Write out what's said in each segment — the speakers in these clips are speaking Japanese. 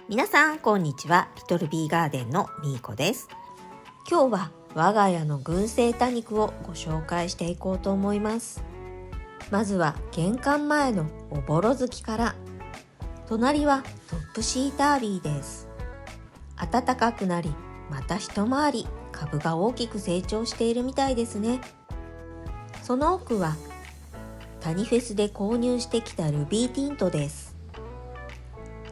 皆さんこんにちは。リトルビーガーデンのみーこです。今日は我が家の群生多肉をご紹介していこうと思います。まずは玄関前のおぼろ月から。隣はトップシータービーです。暖かくなり、また一回り株が大きく成長しているみたいですね。その奥はタニフェスで購入してきたルビーティントです。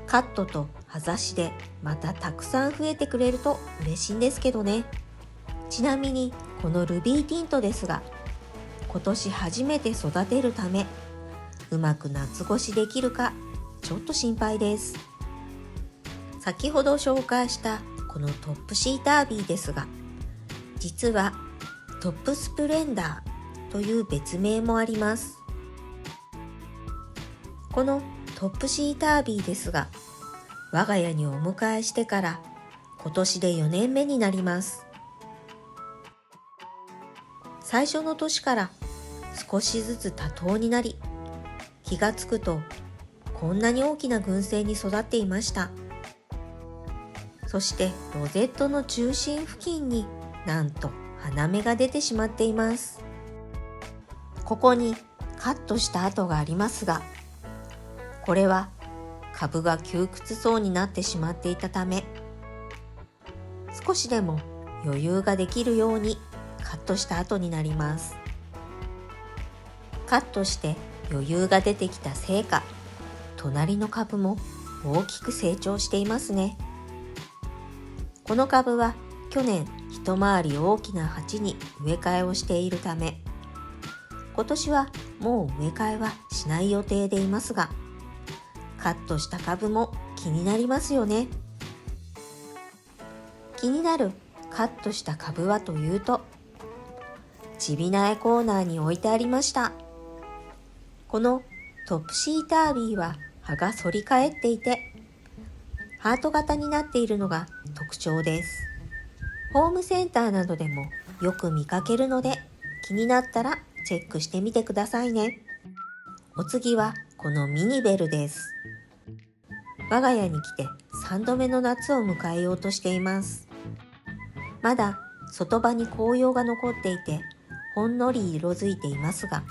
カットと葉ざしでまたたくさん増えてくれると嬉しいんですけどね。ちなみにこのルビーティントですが、今年初めて育てるためうまく夏越しできるかちょっと心配です。先ほど紹介したこのトップシータービーですが、実はトップスプレンダーという別名もあります。このトップシータービーですが、我が家にお迎えしてから今年で4年目になります。最初の年から少しずつ多頭になり、気がつくとこんなに大きな群生に育っていました。そしてロゼットの中心付近になんと花芽が出てしまっています。ここにカットした跡がありますが、これは株が窮屈そうになってしまっていたため、少しでも余裕ができるようにカットした後になります。カットして余裕が出てきたせいか、隣の株も大きく成長していますね。この株は去年一回り大きな鉢に植え替えをしているため、今年はもう植え替えはしない予定でいますが、カットした株も気になりますよね。気になるカットした株はというと、ちび苗コーナーに置いてありました。このトップシータービーは葉が反り返っていて、ハート型になっているのが特徴です。ホームセンターなどでもよく見かけるので、気になったらチェックしてみてくださいね。お次はこのミニベルです。我が家に来て3度目の夏を迎えようとしています。まだ外葉に紅葉が残っていて、ほんのり色づいていますが、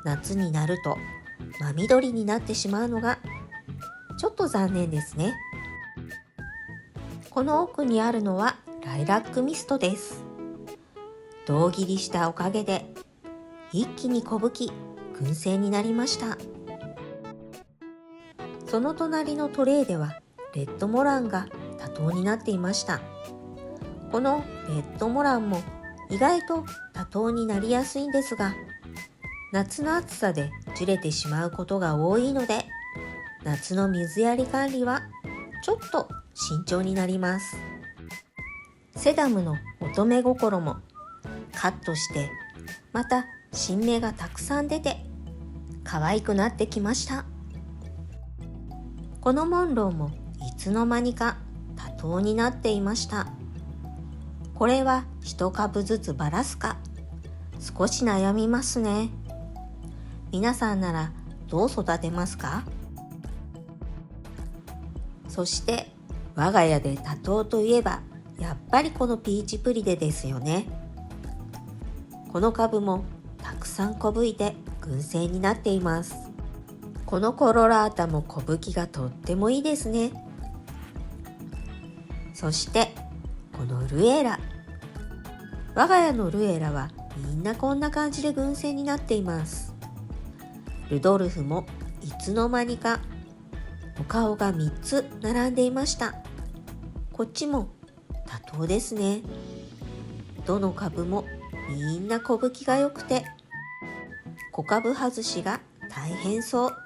夏になると真緑になってしまうのがちょっと残念ですね。この奥にあるのはライラックミストです。胴切りしたおかげで一気に小吹き群生になりました。その隣のトレイではレッドモランが多頭になっていました。このレッドモランも意外と多頭になりやすいんですが、夏の暑さで樹れてしまうことが多いので、夏の水やり管理はちょっと慎重になります。セダムの乙女心もカットして、また新芽がたくさん出て可愛くなってきました。このモンローもいつの間にか多頭になっていました。これは一株ずつばらすか少し悩みますね。皆さんならどう育てますか？そして我が家で多頭といえばやっぱりこのピーチプリデですよね。この株もたくさん小吹いて群生になっています。このコロラータも小吹きがとってもいいですね。そしてこのルエラ、我が家のルエラはみんなこんな感じで群生になっています。ルドルフもいつの間にかお顔が3つ並んでいました。こっちも多頭ですね。どの株もみんな小吹きが良くて、小株外しが大変そう。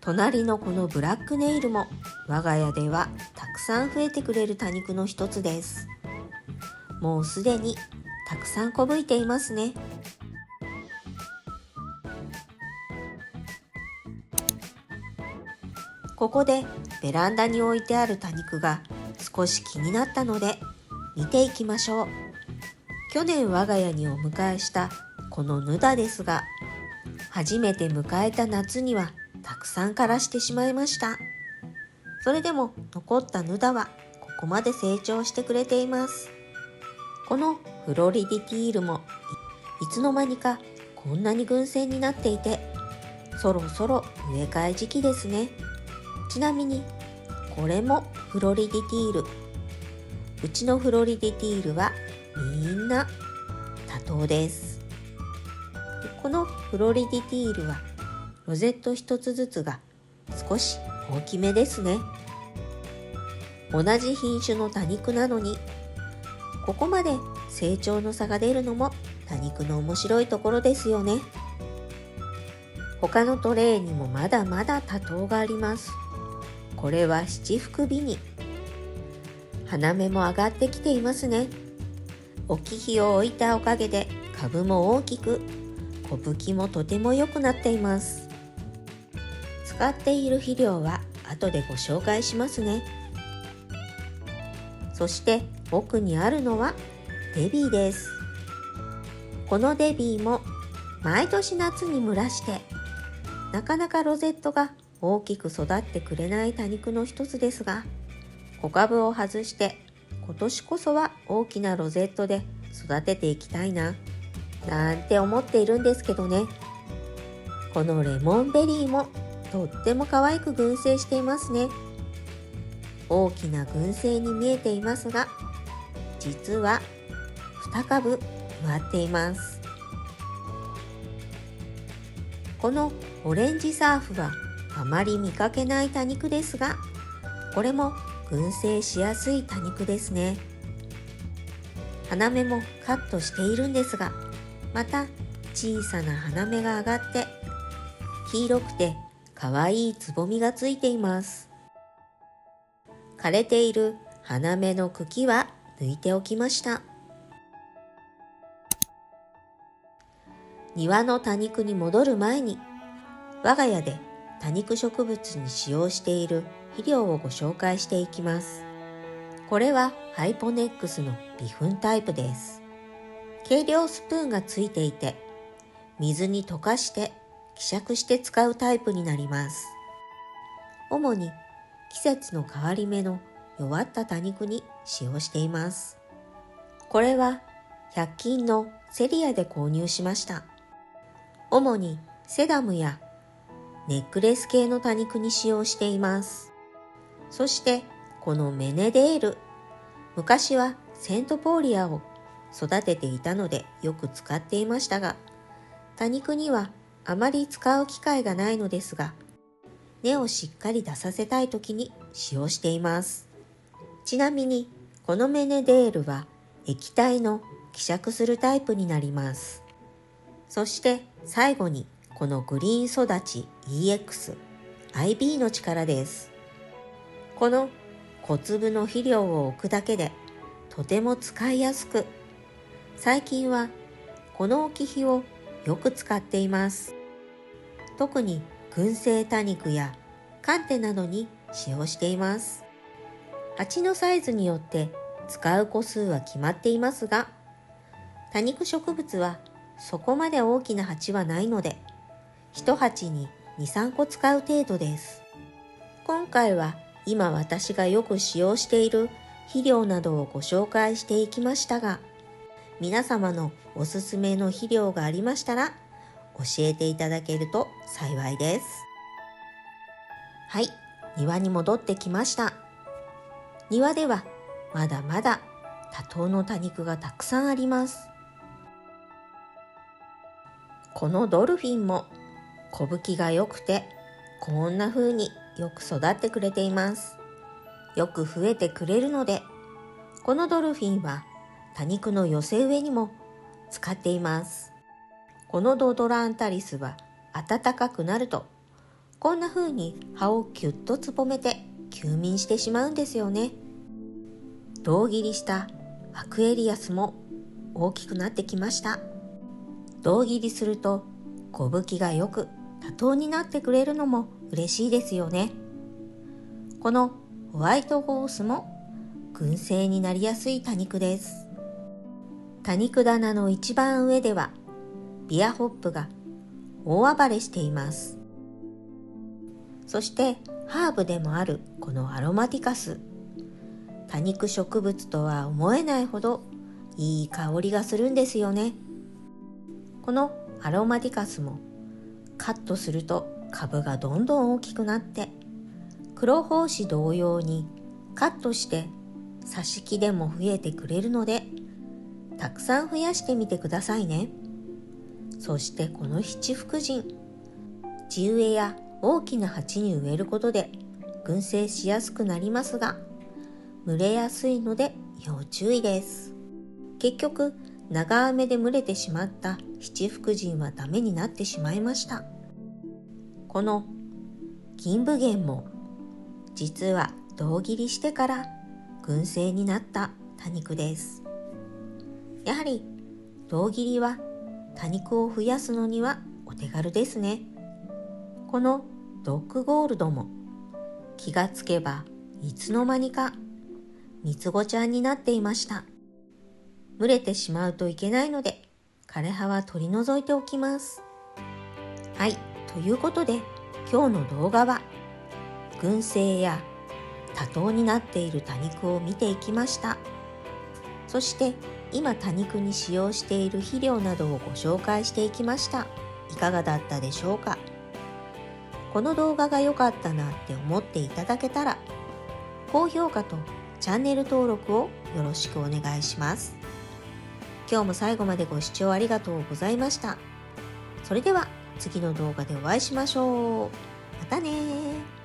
隣のこのブラックネイルも我が家ではたくさん増えてくれる多肉の一つです。もうすでにたくさん小吹いていますね。ここでベランダに置いてある多肉が少し気になったので見ていきましょう。去年我が家にお迎えしたこのヌダですが、初めて迎えた夏にはたくさん枯らしてしまいました。それでも残ったヌダはここまで成長してくれています。このフロリディティールもいつの間にかこんなに群生になっていて、そろそろ植え替え時期ですね。ちなみにこれもフロリディティール。うちのフロリディティールはみんな多頭です。このフロリディティールはロゼット一つずつが少し大きめですね。同じ品種の多肉なのにここまで成長の差が出るのも多肉の面白いところですよね。他のトレイにもまだまだ多頭があります。これは七福美に花芽も上がってきていますね。置き火を置いたおかげで株も大きく、小吹きもとても良くなっています。使っている肥料は後でご紹介しますね。そして奥にあるのはデビーです。このデビーも毎年夏に蒸らしてなかなかロゼットが大きく育ってくれない多肉の一つですが、小株を外して今年こそは大きなロゼットで育てていきたいななんて思っているんですけどね。このレモンベリーもとっても可愛く群生していますね。大きな群生に見えていますが、実は2株植わっています。このオレンジサーフはあまり見かけない多肉ですが、これも群生しやすい多肉ですね。花芽もカットしているんですが、また小さな花芽が上がって黄色くて可愛いつぼみがついています。枯れている花芽の茎は抜いておきました。庭の多肉に戻る前に、我が家で多肉植物に使用している肥料をご紹介していきます。これはハイポネックスの微粉タイプです。計量スプーンがついていて、水に溶かして希釈して使うタイプになります。主に季節の変わり目の弱った多肉に使用しています。これは100均のセリアで購入しました。主にセダムやネックレス系の多肉に使用しています。そしてこのメネデール、昔はセントポーリアを育てていたのでよく使っていましたが、多肉にはあまり使う機会がないのですが、根をしっかり出させたい時に使用しています。ちなみにこのメネデールは液体の希釈するタイプになります。そして最後にこのグリーン育ち EX IB の力です。この小粒の肥料を置くだけでとても使いやすく、最近はこの置き肥をよく使っています。特に群生多肉やカンテなどに使用しています。鉢のサイズによって使う個数は決まっていますが、多肉植物はそこまで大きな鉢はないので、1鉢に 2,3 個使う程度です。今回は今私がよく使用している肥料などをご紹介していきましたが、皆様のおすすめの肥料がありましたら教えていただけると幸いです。はい、庭に戻ってきました。庭ではまだまだ多頭の多肉がたくさんあります。このドルフィンも小吹きが良くて、こんな風によく育ってくれています。よく増えてくれるので、このドルフィンは多肉の寄せ植えにも使っています。このドドランタリスは暖かくなると、こんな風に葉をキュッとつぼめて休眠してしまうんですよね。胴切りしたアクエリアスも大きくなってきました。胴切りすると小吹きがよく多頭になってくれるのも嬉しいですよね。このホワイトホースも群生になりやすい多肉です。多肉棚の一番上ではビアホップが大暴れしています。そしてハーブでもあるこのアロマティカス、多肉植物とは思えないほどいい香りがするんですよね。このアロマティカスもカットすると株がどんどん大きくなって、黒胞子同様にカットして挿し木でも増えてくれるので、たくさん増やしてみてくださいね。そしてこの七福神、地植えや大きな鉢に植えることで群生しやすくなりますが、蒸れやすいので要注意です。結局長雨で蒸れてしまった七福神はダメになってしまいました。この銀武源も実は胴切りしてから群生になった多肉です。やはり胴切りは多肉を増やすのにはお手軽ですね。このドッグゴールドも気がつけばいつの間にか三つ子ちゃんになっていました。蒸れてしまうといけないので枯れ葉は取り除いておきます。はい、ということで今日の動画は群生や多頭になっている多肉を見ていきました。そして今多肉に使用している肥料などをご紹介していきました。いかがだったでしょうか。この動画が良かったなって思っていただけたら、高評価とチャンネル登録をよろしくお願いします。今日も最後までご視聴ありがとうございました。それでは次の動画でお会いしましょう。またね。